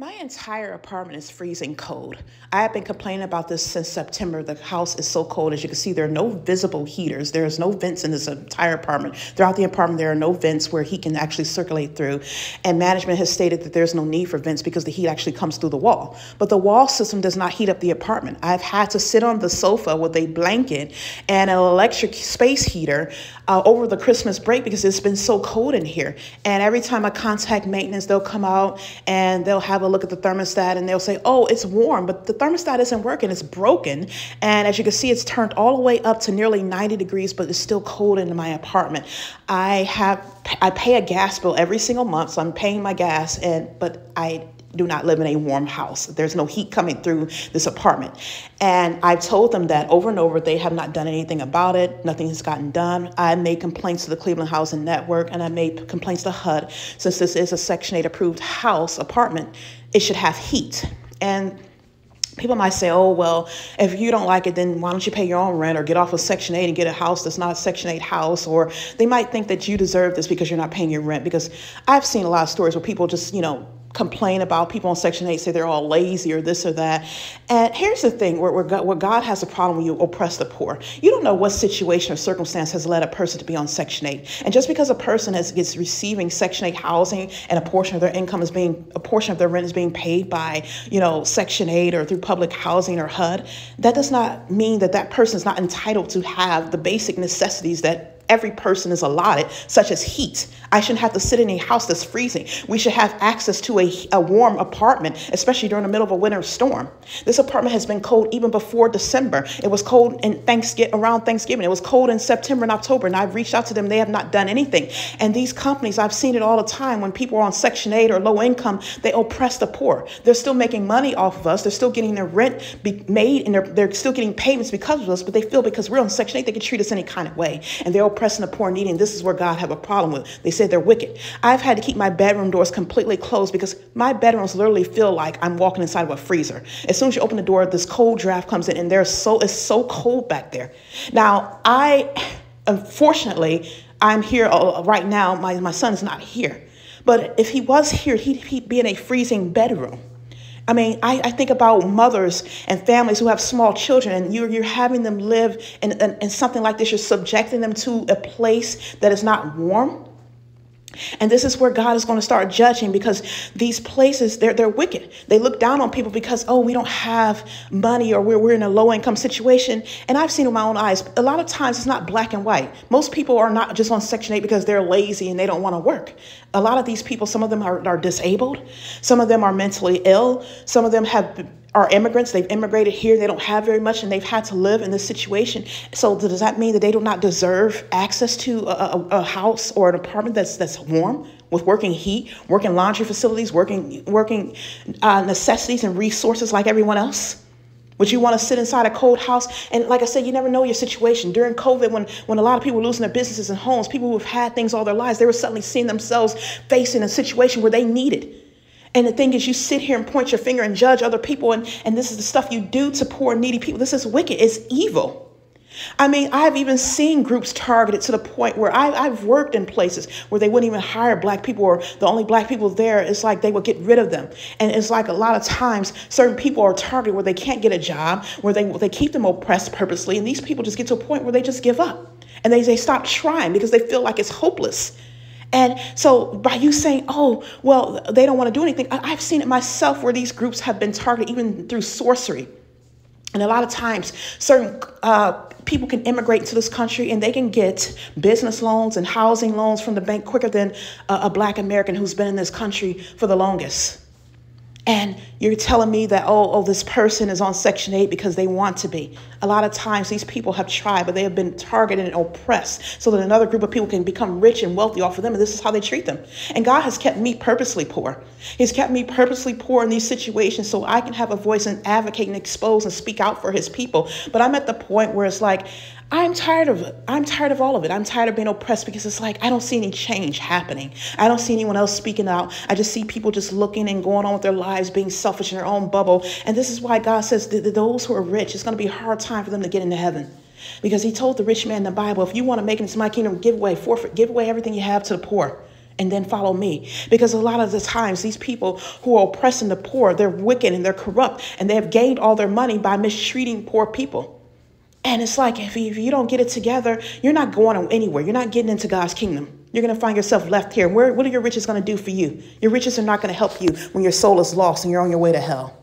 My entire apartment is freezing cold. I have been complaining about this since September. The house is so cold. As you can see, there are no visible heaters. There is no vents in this entire apartment. Throughout the apartment, there are no vents where heat can actually circulate through. And management has stated that there's no need for vents because the heat actually comes through the wall. But the wall system does not heat up the apartment. I've had to sit on the sofa with a blanket and an electric space heater over the Christmas break because it's been so cold in here. And every time I contact maintenance, they'll come out and they'll have a look at the thermostat and they'll say, oh, it's warm, but the thermostat isn't working. It's broken. And as you can see, it's turned all the way up to nearly 90 degrees, but it's still cold in my apartment. I pay a gas bill every single month, so I'm paying my gas, but I do not live in a warm house. There's no heat coming through this apartment. And I've told them that over and over. They have not done anything about it. Nothing has gotten done. I made complaints to the Cleveland Housing Network, and I made complaints to HUD. Since this is a Section 8 approved apartment, it should have heat. And people might say, oh, well, if you don't like it, then why don't you pay your own rent or get off of Section 8 and get a house that's not a Section 8 house? Or they might think that you deserve this because you're not paying your rent. Because I've seen a lot of stories where people just, complain about people on Section 8, say they're all lazy or this or that. And here's the thing, where God has a problem when you oppress the poor. You don't know what situation or circumstance has led a person to be on Section 8. And just because a person is receiving Section 8 housing and a portion of their income a portion of their rent is being paid by, Section 8 or through public housing or HUD, that does not mean that that person is not entitled to have the basic necessities that every person is allotted, such as heat. I shouldn't have to sit in a house that's freezing. We should have access to a warm apartment, especially during the middle of a winter storm. This apartment has been cold even before December. It was cold around Thanksgiving. It was cold in September and October, and I've reached out to them. They have not done anything. And these companies, I've seen it all the time. When people are on Section 8 or low income, they oppress the poor. They're still making money off of us. They're still getting their rent made, and they're still getting payments because of us, but they feel because we're on Section 8, they can treat us any kind of way. And they're oppressing the poor and needy, and this is where God have a problem with. They say they're wicked. I've had to keep my bedroom doors completely closed because my bedrooms literally feel like I'm walking inside of a freezer. As soon as you open the door, this cold draft comes in, and it's so cold back there. Now, unfortunately, I'm here right now. My son is not here. But if he was here, he'd be in a freezing bedroom. I mean, I think about mothers and families who have small children, and you're having them live in something like this. You're subjecting them to a place that is not warm. And this is where God is going to start judging, because these places, they're wicked. They look down on people because, oh, we don't have money, or we're in a low income situation. And I've seen with my own eyes, a lot of times it's not black and white. Most people are not just on Section 8 because they're lazy and they don't want to work. A lot of these people, some of them are disabled. Some of them are mentally ill. Some of them are immigrants. They've immigrated here. They don't have very much, and they've had to live in this situation. So does that mean that they do not deserve access to a house or an apartment that's warm, with working heat, working laundry facilities, working necessities and resources like everyone else? Would you want to sit inside a cold house? And like I said, you never know your situation. During COVID, when a lot of people were losing their businesses and homes, people who have had things all their lives, they were suddenly seeing themselves facing a situation where they needed. And the thing is, you sit here and point your finger and judge other people. And this is the stuff you do to poor and needy people. This is wicked. It's evil. I mean, I've even seen groups targeted to the point where I've worked in places where they wouldn't even hire black people, or the only black people there, it's like they would get rid of them. And it's like a lot of times certain people are targeted where they can't get a job, where they keep them oppressed purposely. And these people just get to a point where they just give up, and they stop trying because they feel like it's hopeless. And so by you saying, oh, well, they don't want to do anything, I've seen it myself where these groups have been targeted even through sorcery. And a lot of times certain people can immigrate into this country and they can get business loans and housing loans from the bank quicker than a black American who's been in this country for the longest. And you're telling me that, oh, this person is on Section 8 because they want to be. A lot of times these people have tried, but they have been targeted and oppressed so that another group of people can become rich and wealthy off of them. And this is how they treat them. And God has kept me purposely poor. He's kept me purposely poor in these situations so I can have a voice and advocate and expose and speak out for his people. But I'm at the point where it's like, I'm tired of it. I'm tired of all of it. I'm tired of being oppressed because it's like I don't see any change happening. I don't see anyone else speaking out. I just see people just looking and going on with their lives, being selfish in their own bubble. And this is why God says that those who are rich, it's going to be a hard time for them to get into heaven. Because he told the rich man in the Bible, if you want to make it into my kingdom, give away everything you have to the poor. and then follow me. Because a lot of the times, these people who are oppressing the poor, they're wicked and they're corrupt, and they have gained all their money by mistreating poor people. And it's like, if you don't get it together, you're not going anywhere. You're not getting into God's kingdom. You're going to find yourself left here. What are your riches going to do for you? Your riches are not going to help you when your soul is lost and you're on your way to hell.